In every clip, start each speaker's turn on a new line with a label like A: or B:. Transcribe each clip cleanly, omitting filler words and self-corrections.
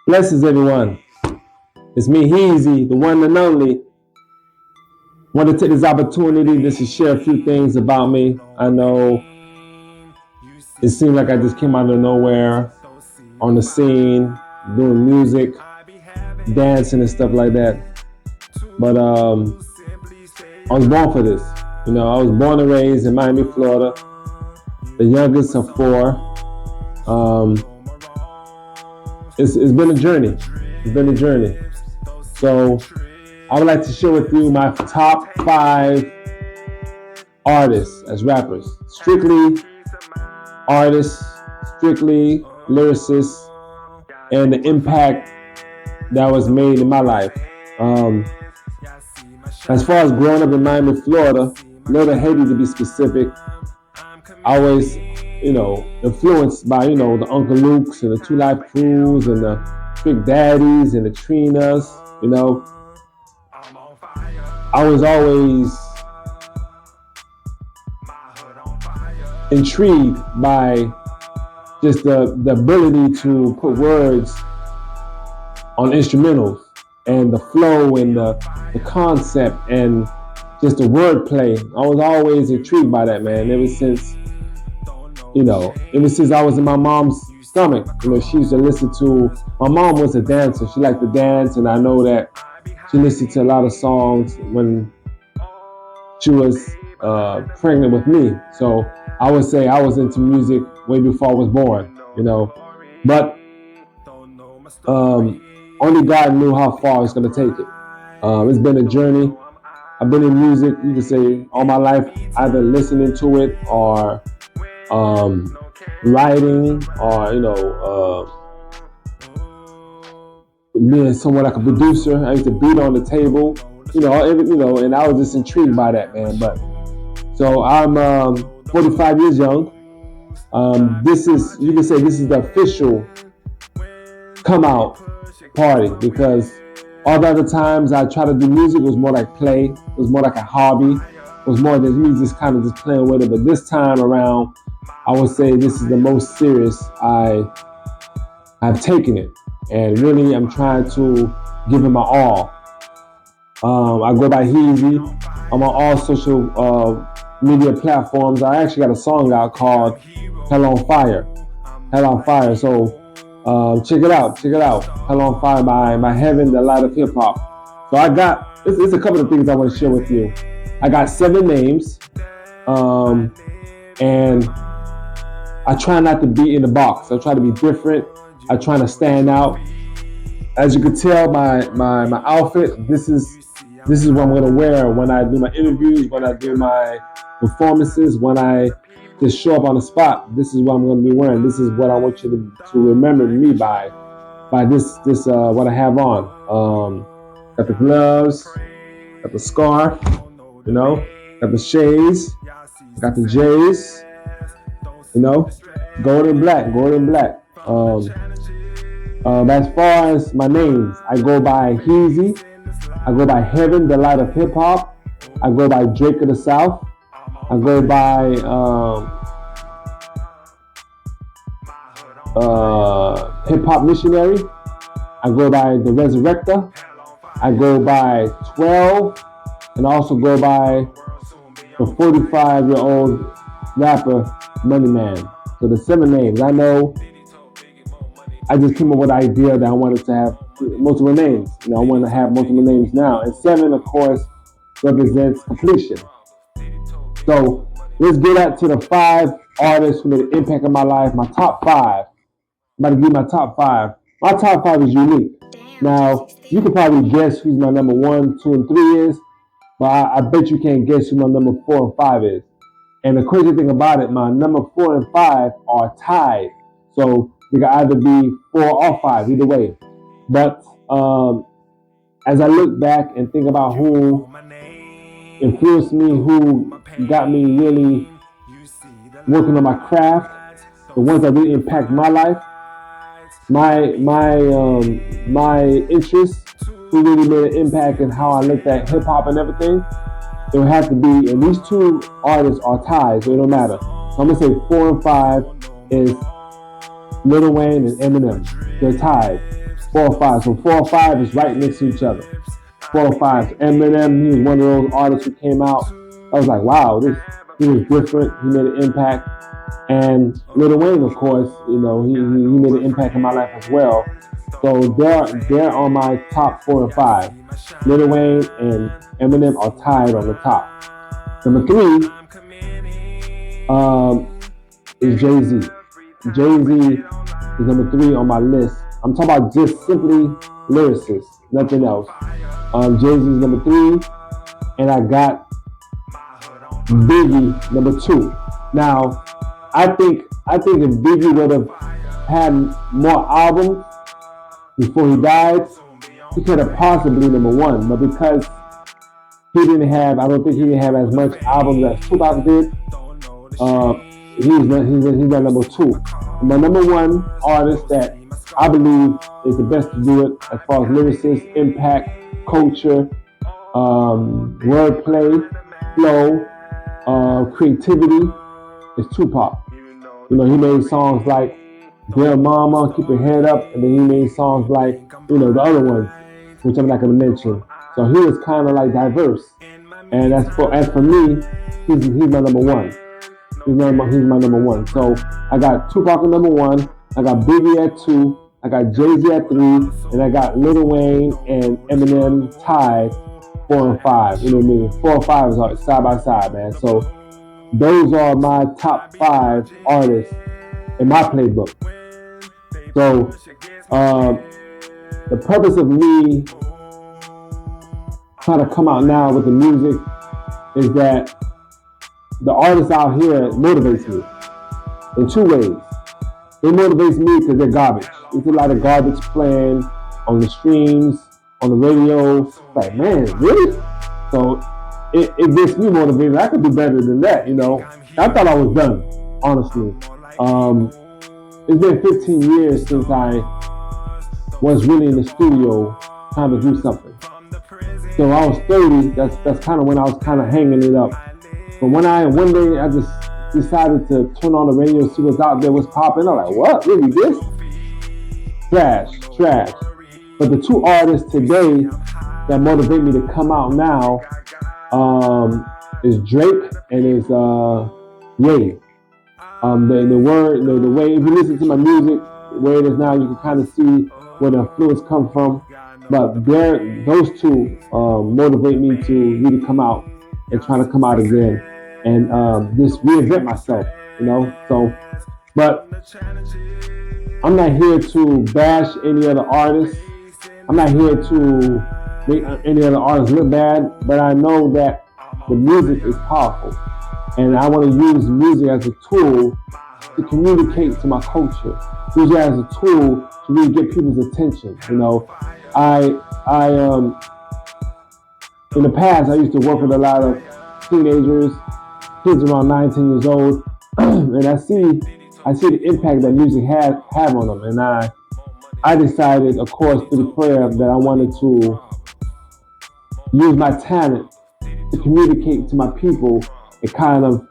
A: Blessings, everyone. It's me, Hhheeezzzyyy, the one and only. Want to take this opportunity just to share a few things about me. I know it seemed like I just came out of nowhere on the scene, doing music, dancing and stuff like that. But I was born for this. I was born and raised in Miami, Florida, the youngest of four. It's been a journey. It's been a journey. So I would like to share with you my top 5 artists as rappers. Strictly artists, strictly lyricists, and the impact that was made in my life. As far as growing up in Miami, Florida, Little Haiti to be specific, I was, influenced by, the Uncle Lukes and the Two Life Crews and the Trick Daddies and the Trinas, I was always intrigued by just the ability to put words on instrumentals and the flow and the concept and just the wordplay. I was always intrigued by that, man. Ever since I was in my mom's stomach, she used to listen to, my mom was a dancer. She liked to dance, and I know that she listened to a lot of songs when she was pregnant with me. So I would say I was into music way before I was born, But only God knew how far it's going to take it. It's been a journey. I've been in music, you could say, all my life, either listening to it or writing or, being somewhat like a producer. I used to beat on the table, and I was just intrigued by that, man. But so I'm 45 years young. You can say this is the official come out party, because all the other times I tried to do music, it was more like play, it was more like a hobby, it was more than me just kind of just playing with it. But this time around, I would say this is the most serious I've taken it, and really I'm trying to give it my all. I go by Hhheeezzzyyy. I'm on all social media platforms. I actually got a song out called Hell on Fire. Hell on Fire. So check it out. Hell on Fire by Heaven, the Light of Hip Hop. So I got, it's a couple of things I want to share with you. I got 7 names, and I try not to be in the box. I try to be different. I try to stand out. As you can tell, my outfit, this is what I'm gonna wear when I do my interviews, when I do my performances, when I just show up on the spot. This is what I'm gonna be wearing. This is what I want you to remember me by this what I have on. Got the gloves, got the scarf, got the shades, got the J's, gold and black. As far as my names, I go by Hhheeezzzyyy. I go by Heaven, the Light of Hip Hop. I go by Drake of the South. I go by Hip Hop Missionary. I go by The Resurrector. I go by 12, and I also go by the 45-year-old rapper Money Man. So the 7 names. I know I just came up with the idea that I wanted to have multiple names. I want to have multiple names now. And 7, of course, represents completion. So let's get out to the 5 artists who made an impact on my life. My top 5. I'm about to give you my top 5. My top 5 is unique. Now, you can probably guess who's my number 1, 2, and 3 is, but I bet you can't guess who my number 4 and 5 is. And the crazy thing about it, my number 4 and 5 are tied. So they can either be 4 or 5, either way. But as I look back and think about who influenced me, who got me really working on my craft, the ones that really impact my life, my interests, who really made an impact in how I looked at hip hop and everything, it would have to be, and these 2 artists are tied, so it don't matter. So I'm gonna say 4 and 5 is Lil Wayne and Eminem. They're tied. 4 or 5. So 4 or 5 is right next to each other. 4 or 5. Eminem, he was one of those artists who came out. I was like, wow, he was different. He made an impact. And Lil Wayne, of course, he made an impact in my life as well. So they're on my top 4 and 5. Lil Wayne and Eminem are tied on the top. Number 3 is Jay-Z. Jay-Z is number 3 on my list. I'm talking about just simply lyricists, nothing else. Jay-Z is number 3, and I got Biggie number 2. Now, I think if Biggie would have had more albums before he died, he could have possibly number 1. But because I don't think he didn't have as much albums as Tupac did. He's not number 2. My number 1 artist that I believe is the best to do it as far as lyricist, impact, culture, wordplay, flow, creativity is Tupac. He made songs like Dear Mama, Keep Your Head Up, and then he made songs like, the other ones, which I'm not going to mention. So he was kind of like diverse. And as for me, he's my number 1. He's my number 1. So I got Tupac at number 1. I got Biggie at 2. I got Jay-Z at 3. And I got Lil Wayne and Eminem tied 4 and 5. 4 and 5 is side by side, man. So those are my top 5 artists in my playbook. So the purpose of me trying to come out now with the music is that the artists out here motivates me in 2 ways. It motivates me because they're garbage. There's a lot of garbage playing on the streams, on the radio. It's like, man, really? So it gets me motivated. I could do better than that, I thought I was done, honestly. It's been 15 years since I was really in the studio trying to do something. So I was 30. That's kind of when I was kind of hanging it up. But one day I just decided to turn on the radio, see what's out there, what's popping. I'm like, what? Really, this? Trash. But the 2 artists today that motivate me to come out now is Drake and is Ye. The way, if you listen to my music, where it is now, you can kind of see where the influence comes from. But those 2 motivate me to really come out and try to come out again and just reinvent myself, So, but I'm not here to bash any other artists. I'm not here to make any other artists look bad, but I know that the music is powerful. And I want to use music as a tool to communicate to my culture. Use it as a tool to really get people's attention. In the past, I used to work with a lot of teenagers, kids around 19 years old, and I see the impact that music have on them. And I decided, of course, through the prayer, that I wanted to use my talent to communicate to my people and kind of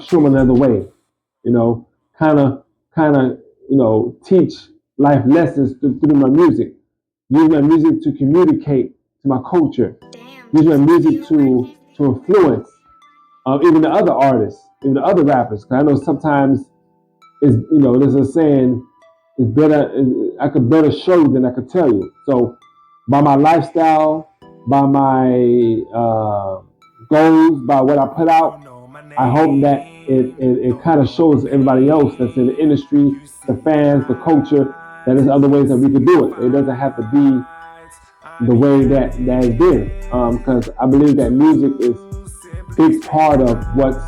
A: show them another way, teach life lessons through my music. Use my music to communicate to my culture. Use my music to influence even the other artists, even the other rappers. Because I know sometimes there's a saying, it's better. I could better show you than I could tell you. So by my lifestyle, by my goals, by what I put out, I hope that it kind of shows everybody else that's in the industry, the fans, the culture, that there's other ways that we could do it. It doesn't have to be the way that it's been. Because I believe that music is a big part of what's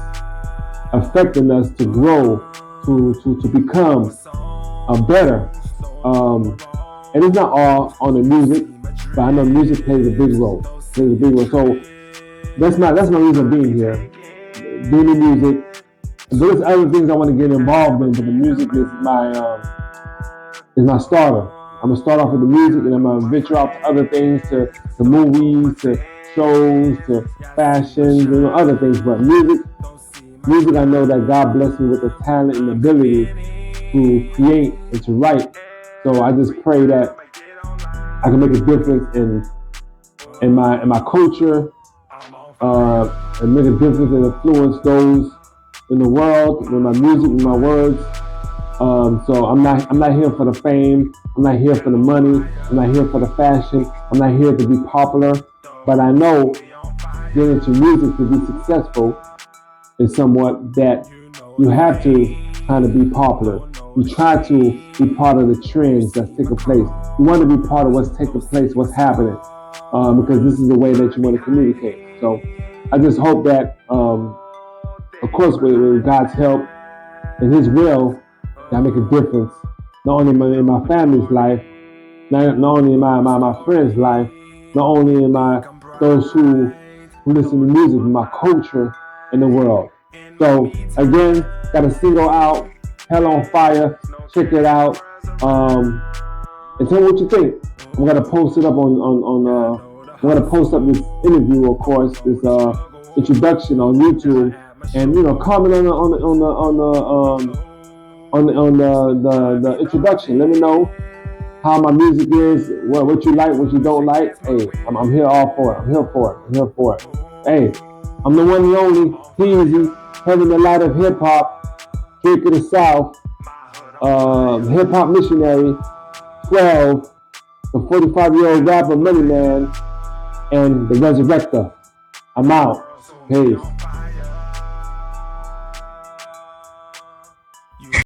A: affecting us to grow, to become better. And it's not all on the music, but I know music plays a big role. So that's my reason of being here. Doing the music. There's other things I want to get involved in, but the music is my starter. I'm gonna start off with the music, and I'm gonna venture out to other things, to movies, to shows, to fashion, other things. But music, I know that God blessed me with the talent and ability to create and to write. So I just pray that I can make a difference in my culture, and make a difference and influence those in the world with my music, with my words. So I'm not here for the fame. I'm not here for the money. I'm not here for the fashion. I'm not here to be popular. But I know getting into music to be successful is somewhat that you have to kind of be popular. You try to be part of the trends that's taking place. You want to be part of what's taking place, what's happening, because this is the way that you want to communicate. So I just hope that, of course, with God's help and His will, that I make a difference, not only in my family's life, not only in my friends' life, not only in those who listen to music, my culture in the world. So again, got a single out, Hell on Fire. Check it out. And tell me what you think. I'm gonna post it up I'm gonna post up this interview, of course, this introduction on YouTube, and comment on the introduction. Let me know how my music is, what you like, what you don't like. Hey, I'm here all for it. I'm here for it. I'm here for it. Hey, I'm the one and only Hhheeezzzyyy, having the light of hip hop, Drake of the South, hip hop missionary, 12, the 45-year-old rapper Money Man, and the Resurrector. I'm out. Peace.